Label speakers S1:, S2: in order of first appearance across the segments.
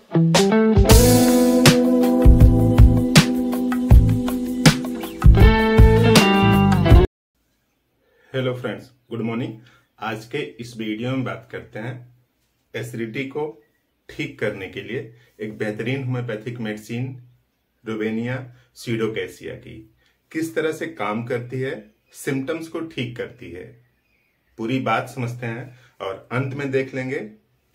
S1: Hello friends, good morning. आज के इस वीडियो में बात करते हैं एसिडिटी को ठीक करने के लिए एक बेहतरीन होम्योपैथिक मेडिसिन रुबिनिया स्यूडोकैसिया की किस तरह से काम करती है, सिम्टम्स को ठीक करती है। पूरी बात समझते हैं और अंत में देख लेंगे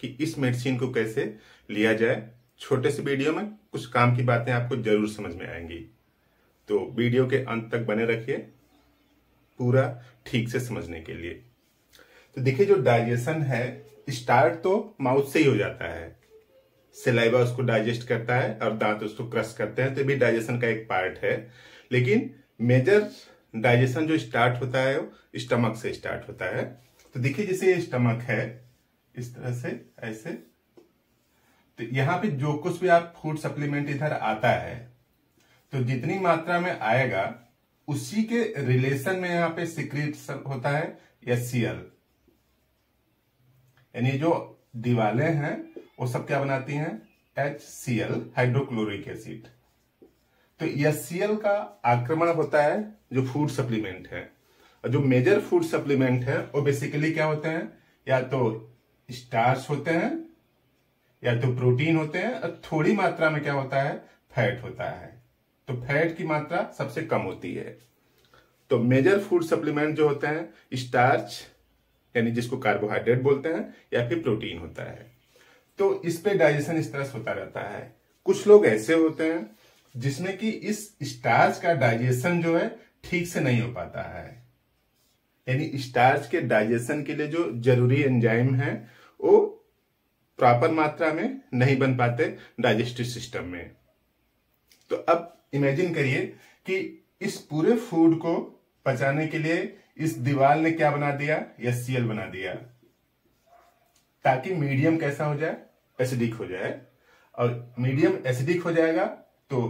S1: कि इस मेडिसिन को कैसे लिया जाए। छोटे से वीडियो में कुछ काम की बातें आपको जरूर समझ में आएंगी, तो वीडियो के अंत तक बने रखिए पूरा ठीक से समझने के लिए। तो देखिए, जो डाइजेशन है स्टार्ट तो माउथ से ही हो जाता है। सलाइवा उसको डाइजेस्ट करता है और दांत उसको क्रश करते हैं, तो भी डाइजेशन का एक पार्ट है। लेकिन मेजर डाइजेशन जो स्टार्ट होता है वो स्टमक से स्टार्ट होता है। तो देखिए, जैसे ये स्टमक है इस तरह से ऐसे, तो यहाँ पे जो कुछ भी आप फूड सप्लीमेंट इधर आता है तो जितनी मात्रा में आएगा उसी के रिलेशन में यहाँ पे सिक्रीट होता है HCl, यानी जो दीवालें हैं वो सब क्या बनाती हैं, HCl हाइड्रोक्लोरिक एसिड। तो HCl का आक्रमण होता है जो फूड सप्लीमेंट है, और जो मेजर फूड सप्लीमेंट है वो बेसिकली क्या होते हैं, या तो स्टार्च होते हैं या तो प्रोटीन होते हैं, और थोड़ी मात्रा में क्या होता है, फैट होता है। तो फैट की मात्रा सबसे कम होती है। तो मेजर फूड सप्लीमेंट जो होते हैं स्टार्च, यानी जिसको कार्बोहाइड्रेट बोलते हैं, या फिर प्रोटीन होता है। तो इस पे डाइजेशन इस तरह से होता रहता है। कुछ लोग ऐसे होते हैं जिसमें कि इस स्टार्च का डाइजेशन जो है ठीक से नहीं हो पाता है, यानी स्टार्च के डाइजेशन के लिए जो जरूरी एंजाइम है वो प्रॉपर मात्रा में नहीं बन पाते डाइजेस्टिव सिस्टम में। तो अब इमेजिन करिए कि इस पूरे फूड को पचाने के लिए इस दीवार ने क्या बना दिया, HCl बना दिया, ताकि मीडियम कैसा हो जाए, एसिडिक हो जाए। और मीडियम एसिडिक हो जाएगा तो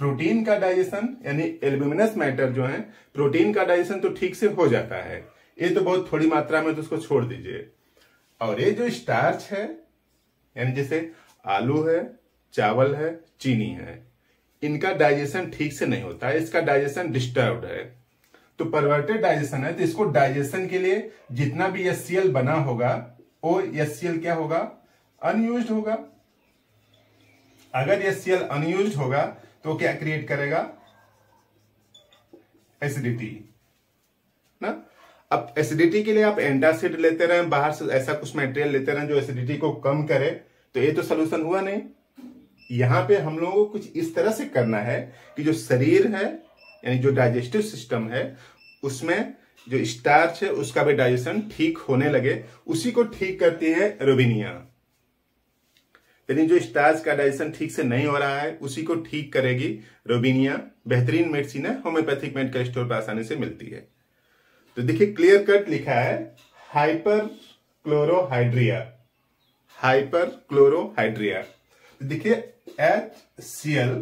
S1: प्रोटीन का डाइजेशन, यानी एल्ब्यूमिनस मैटर जो है, प्रोटीन का डाइजेशन तो ठीक से हो जाता है। ये तो बहुत थोड़ी मात्रा में, तो उसको छोड़ दीजिए। और ये जो स्टार्च है, यानी जैसे आलू है, चावल है, चीनी है, इनका डाइजेशन ठीक से नहीं होता है, इसका डाइजेशन डिस्टर्ब्ड है। तो परवर्टेड डाइजेशन है, तो इसको डाइजेशन के लिए जितना भी HCl बना होगा वो HCl क्या होगा, अनयूज्ड होगा। अगर HCl अनयूज्ड होगा तो क्या क्रिएट करेगा, एसिडिटी ना। अब एसिडिटी के लिए आप एंटासिड लेते रहे, बाहर से ऐसा कुछ मटेरियल लेते रहे जो एसिडिटी को कम करे, तो ये तो सोल्यूशन हुआ नहीं। यहां पे हम लोगों को कुछ इस तरह से करना है कि जो शरीर है, यानी जो डाइजेस्टिव सिस्टम है, उसमें जो स्टार्च है उसका भी डाइजेशन ठीक होने लगे। उसी को ठीक करती है रुबिनिया। यानी जो स्टार्च का डाइजेशन ठीक से नहीं हो रहा है उसी को ठीक करेगी रुबिनिया। बेहतरीन मेडिसिन है, होम्योपैथिक मेडिकल स्टोर पर आसानी से मिलती है। तो देखिए, क्लियर कट लिखा है हाइपर क्लोरोहाइड्रिया, हाइपर क्लोरोहाइड्रिया। तो देखिए HCl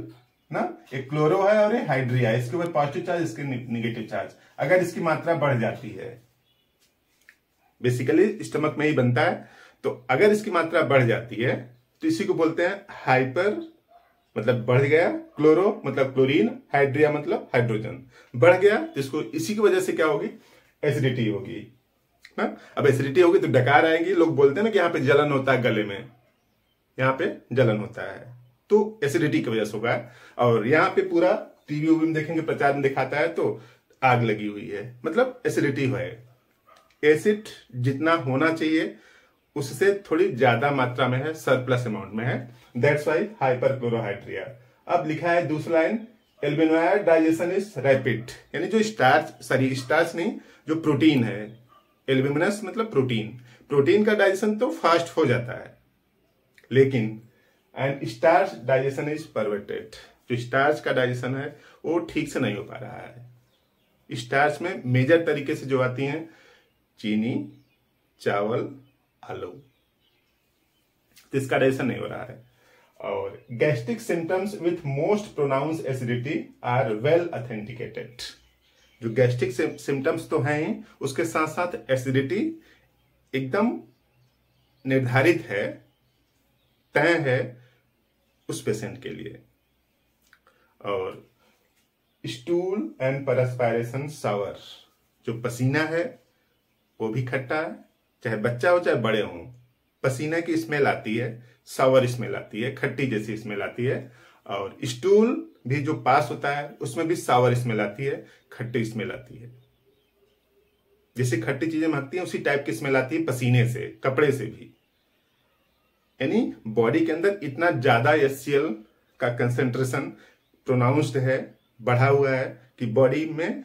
S1: ना, एक क्लोरो है और एक हाइड्रिया, इसके ऊपर पॉजिटिव चार्ज, इसके निगेटिव चार्ज। अगर इसकी मात्रा बढ़ जाती है, बेसिकली स्टमक में ही बनता है, तो अगर इसकी मात्रा बढ़ जाती है तो इसी को बोलते हैं हाइपर, मतलब बढ़ गया, क्लोरो मतलब क्लोरीन, हाइड्रिया मतलब हाइड्रोजन, बढ़ गया, तो इसको इसी की वजह से क्या होगी, एसिडिटी होगी ना। अब एसिडिटी होगी तो डकार आएंगी। लोग बोलते हैं ना कि यहाँ पे जलन होता है, गले में यहाँ पे जलन होता है, तो एसिडिटी की वजह से होगा। और यहाँ पे पूरा टीवी में देखेंगे, प्रचार में दिखाता है तो आग लगी हुई है, मतलब एसिडिटी है। एसिड जितना होना चाहिए उससे थोड़ी ज्यादा मात्रा में है, सरप्लस अमाउंट में है, दैट्स व्हाई हाइपर क्लोरोहाइड्रिया। अब लिखा है दूसरा line, albuminous digestion is rapid, यानी जो स्टार्च, सॉरी स्टार्च नहीं, जो प्रोटीन है, एल्ब्यूमिनस मतलब प्रोटीन, प्रोटीन का डाइजेशन तो फास्ट हो जाता है, लेकिन and starch digestion is perverted, जो स्टार्च का डाइजेशन है वो ठीक से नहीं हो पा रहा है। स्टार्च में मेजर तरीके से जो आती हैं चीनी, चावल, आलू, तो इसका डाइजेशन नहीं हो रहा है। और gastric symptoms with most pronounce acidity are well authenticated. जो गैस्ट्रिक सिम्टम्स तो हैं ही, उसके साथ साथ एसिडिटी एकदम निर्धारित है, तय है, उस पेशेंट के लिए। और स्टूल एंड परस्पायरेशन सावर, जो पसीना है वो भी खट्टा है, चाहे बच्चा हो चाहे बड़े हो। पसीने की स्मेल आती है, सावर स्मेल आती है, खट्टी जैसी स्मेल आती है। और स्टूल भी जो पास होता है उसमें भी सावर स्मेल आती है, खट्टी स्मेल आती है। जैसे खट्टी चीजें महकती हैं उसी टाइप की स्मेल आती है पसीने से, कपड़े से भी। यानी बॉडी के अंदर इतना ज्यादा HCl का कंसेंट्रेशन प्रोनाउंस्ड है, बढ़ा हुआ है कि बॉडी में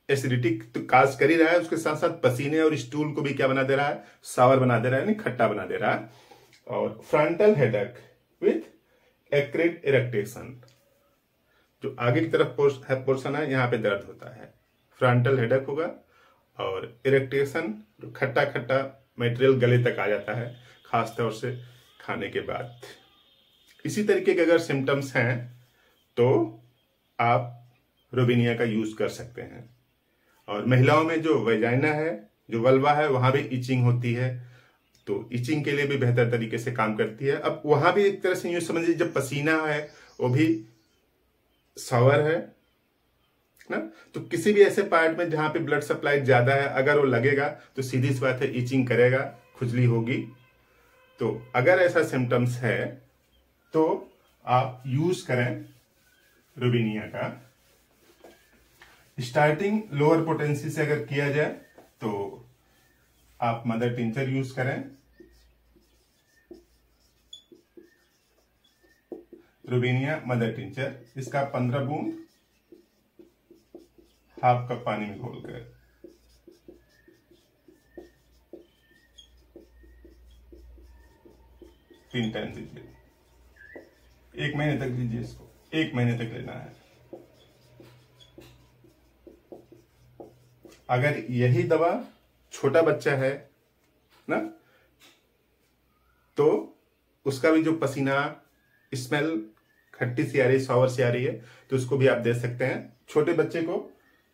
S1: एसिडिटी तो काज कर ही रहा है, उसके साथ साथ पसीने और स्टूल को भी क्या बना दे रहा है, सावर बना दे रहा है, यानी खट्टा बना दे रहा है। और फ्रंटल हेडेक विथ एक्रिड इरेक्टेशन, जो आगे की तरफ पोर्शन है यहाँ पे दर्द होता है, फ्रंटल हेडेक होगा। और इरेक्टेशन, जो खट्टा खट्टा मटेरियल गले तक आ जाता है, खासतौर से खाने के बाद। इसी तरीके के अगर सिम्टम्स हैं तो आप रोबिनिया का यूज कर सकते हैं। और महिलाओं में जो वेजाइना है, जो वल्वा है, वहां भी इचिंग होती है, तो इचिंग के लिए भी बेहतर तरीके से काम करती है। अब वहां भी एक तरह से यूं समझिए, जब पसीना है वो भी सावर है ना, तो किसी भी ऐसे पार्ट में जहां पे ब्लड सप्लाई ज्यादा है, अगर वो लगेगा तो सीधी सी बात है इचिंग करेगा, खुजली होगी। तो अगर ऐसा सिम्टम्स है तो आप यूज करें रोबिनिया का। स्टार्टिंग लोअर पोटेंसी से अगर किया जाए तो आप मदर टिंचर यूज करें। रोबिनिया मदर टिंचर, इसका 15 बूंद हाफ कप पानी में घोलकर 3 टाइम दीजिए। 1 महीने तक दीजिए इसको, 1 महीने तक लेना है। अगर यही दवा छोटा बच्चा है ना, तो उसका भी जो पसीना स्मेल खट्टी सी आ रही है, सावर सी आ रही है, तो उसको भी आप दे सकते हैं। छोटे बच्चे को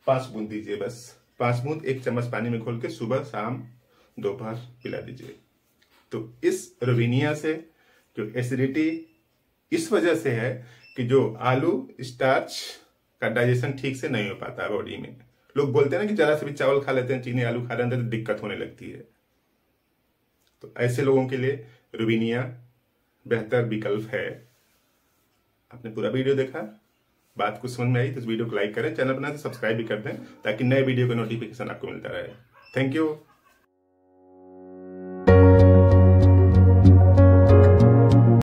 S1: 5 बूंद दीजिए, बस 5 बूंद 1 चम्मच पानी में घोल के सुबह शाम दोपहर पिला दीजिए। तो इस रोबिनिया से जो एसिडिटी इस वजह से है कि जो आलू स्टार्च का डाइजेशन ठीक से नहीं हो पाता है बॉडी में। लोग बोलते हैं ना कि जरा से भी चावल खा लेते हैं, चीनी आलू खा लेते हैं तो दिक्कत होने लगती है। तो ऐसे लोगों के लिए रोबिनिया बेहतर विकल्प है। आपने पूरा वीडियो देखा, बात कुछ समझ में आई तो इस वीडियो को लाइक करें, चैनल बनाए तो सब्सक्राइब भी कर दें ताकि नए वीडियो का नोटिफिकेशन आपको मिलता रहे। Thank you.